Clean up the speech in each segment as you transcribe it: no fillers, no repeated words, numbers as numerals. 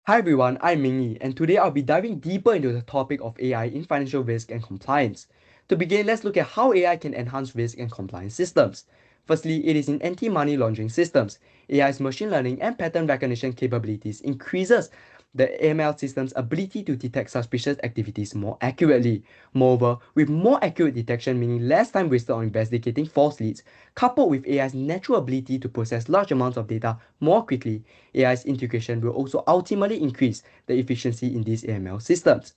Hi everyone, I'm Mingyi, and today I'll be diving deeper into the topic of AI in financial risk and compliance. To begin, let's look at how AI can enhance risk and compliance systems. Firstly, it is in anti-money laundering systems. AI's machine learning and pattern recognition capabilities increases the AML system's ability to detect suspicious activities more accurately. Moreover, with more accurate detection meaning less time wasted on investigating false leads, coupled with AI's natural ability to process large amounts of data more quickly, AI's integration will also ultimately increase the efficiency in these AML systems.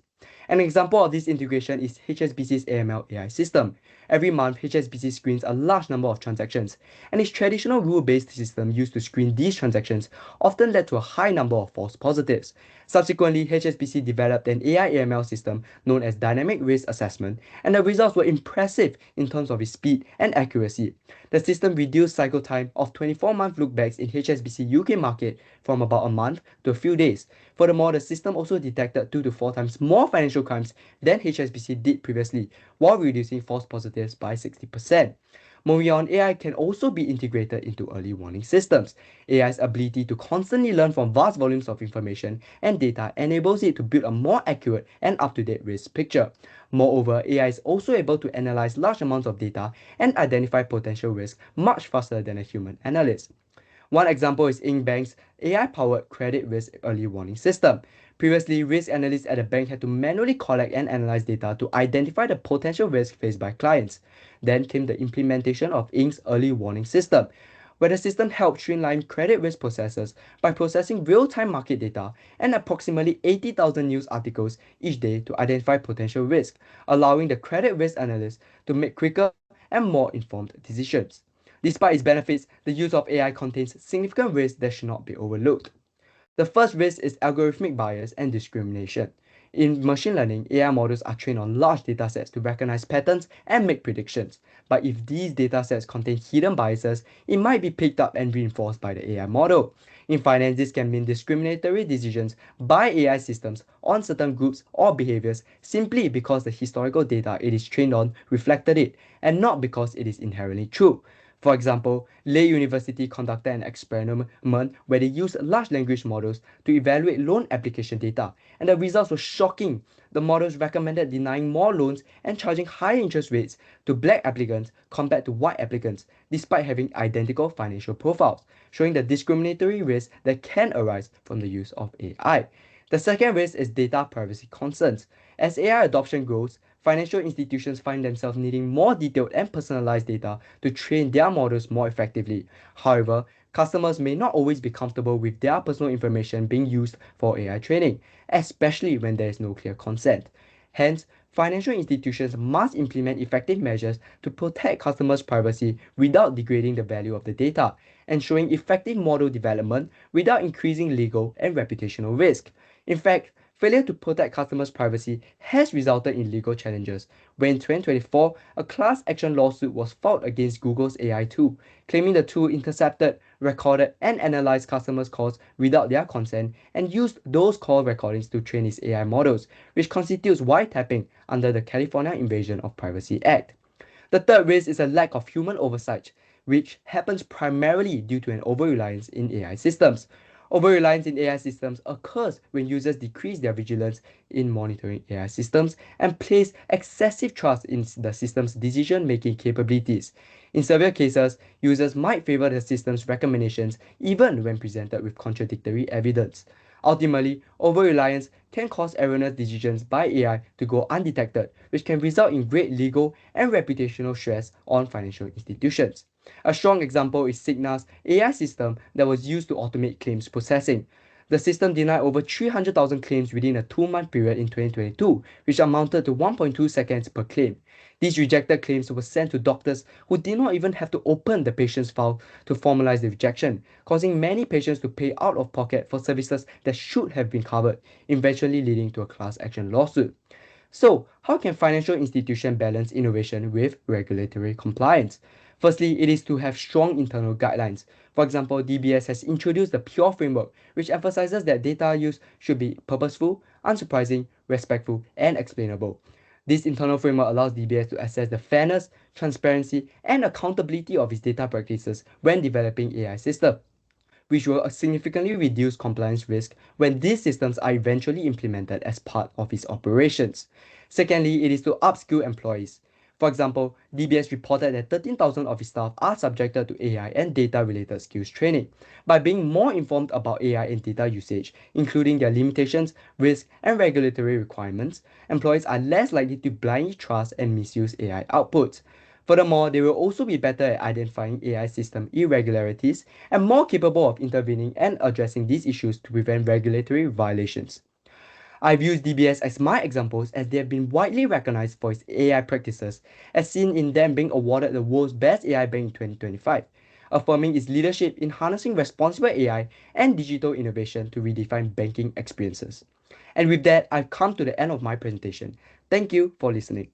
An example of this integration is HSBC's AML AI system. Every month, HSBC screens a large number of transactions, and its traditional rule-based system used to screen these transactions often led to a high number of false positives. Subsequently, HSBC developed an AI AML system known as Dynamic Risk Assessment, and the results were impressive in terms of its speed and accuracy. The system reduced cycle time of 24-month lookbacks in HSBC UK market from about a month to a few days. Furthermore, the system also detected 2 to 4 times more financial crimes than HSBC did previously, while reducing false positives by 60%. Moving on, AI can also be integrated into early warning systems. AI's ability to constantly learn from vast volumes of information and data enables it to build a more accurate and up-to-date risk picture. Moreover, AI is also able to analyze large amounts of data and identify potential risks much faster than a human analyst. One example is Bank's AI-powered credit risk early warning system. Previously, risk analysts at a bank had to manually collect and analyze data to identify the potential risk faced by clients. Then came the implementation of Ink's early warning system, where the system helped streamline credit risk processes by processing real-time market data and approximately 80,000 news articles each day to identify potential risk, allowing the credit risk analyst to make quicker and more informed decisions. Despite its benefits, the use of AI contains significant risks that should not be overlooked. The first risk is algorithmic bias and discrimination. In machine learning, AI models are trained on large datasets to recognize patterns and make predictions. But if these datasets contain hidden biases, it might be picked up and reinforced by the AI model. In finance, this can mean discriminatory decisions by AI systems on certain groups or behaviors simply because the historical data it is trained on reflected it, and not because it is inherently true. For example, Lei University conducted an experiment where they used large language models to evaluate loan application data, and the results were shocking. The models recommended denying more loans and charging higher interest rates to black applicants compared to white applicants, despite having identical financial profiles, showing the discriminatory risk that can arise from the use of AI. The second risk is data privacy concerns. As AI adoption grows, financial institutions find themselves needing more detailed and personalized data to train their models more effectively. However, customers may not always be comfortable with their personal information being used for AI training, especially when there is no clear consent. Hence, financial institutions must implement effective measures to protect customers' privacy without degrading the value of the data, ensuring effective model development without increasing legal and reputational risk. In fact, failure to protect customers' privacy has resulted in legal challenges, when in 2024, a class action lawsuit was filed against Google's AI tool, claiming the tool intercepted, recorded, and analyzed customers' calls without their consent and used those call recordings to train its AI models, which constitutes wiretapping under the California Invasion of Privacy Act. The third risk is a lack of human oversight, which happens primarily due to an over-reliance in AI systems. Over-reliance in AI systems occurs when users decrease their vigilance in monitoring AI systems and place excessive trust in the system's decision-making capabilities. In severe cases, users might favor the system's recommendations even when presented with contradictory evidence. Ultimately, over-reliance can cause erroneous decisions by AI to go undetected, which can result in great legal and reputational stress on financial institutions. A strong example is Cigna's AI system that was used to automate claims processing. The system denied over 300,000 claims within a 2-month period in 2022, which amounted to 1.2 seconds per claim. These rejected claims were sent to doctors who did not even have to open the patient's file to formalize the rejection, causing many patients to pay out of pocket for services that should have been covered, eventually leading to a class action lawsuit. So, how can financial institutions balance innovation with regulatory compliance? Firstly, it is to have strong internal guidelines. For example, DBS has introduced the PURE framework, which emphasizes that data use should be purposeful, unsurprising, respectful, and explainable. This internal framework allows DBS to assess the fairness, transparency, and accountability of its data practices when developing AI systems. which will significantly reduce compliance risk when these systems are eventually implemented as part of its operations. Secondly, it is to upskill employees. For example, DBS reported that 13,000 of its staff are subjected to AI and data-related skills training. By being more informed about AI and data usage, including their limitations, risks, and regulatory requirements, employees are less likely to blindly trust and misuse AI outputs. Furthermore, they will also be better at identifying AI system irregularities and more capable of intervening and addressing these issues to prevent regulatory violations. I've used DBS as my examples as they have been widely recognized for its AI practices, as seen in them being awarded the world's best AI bank in 2025, affirming its leadership in harnessing responsible AI and digital innovation to redefine banking experiences. And with that, I've come to the end of my presentation. Thank you for listening.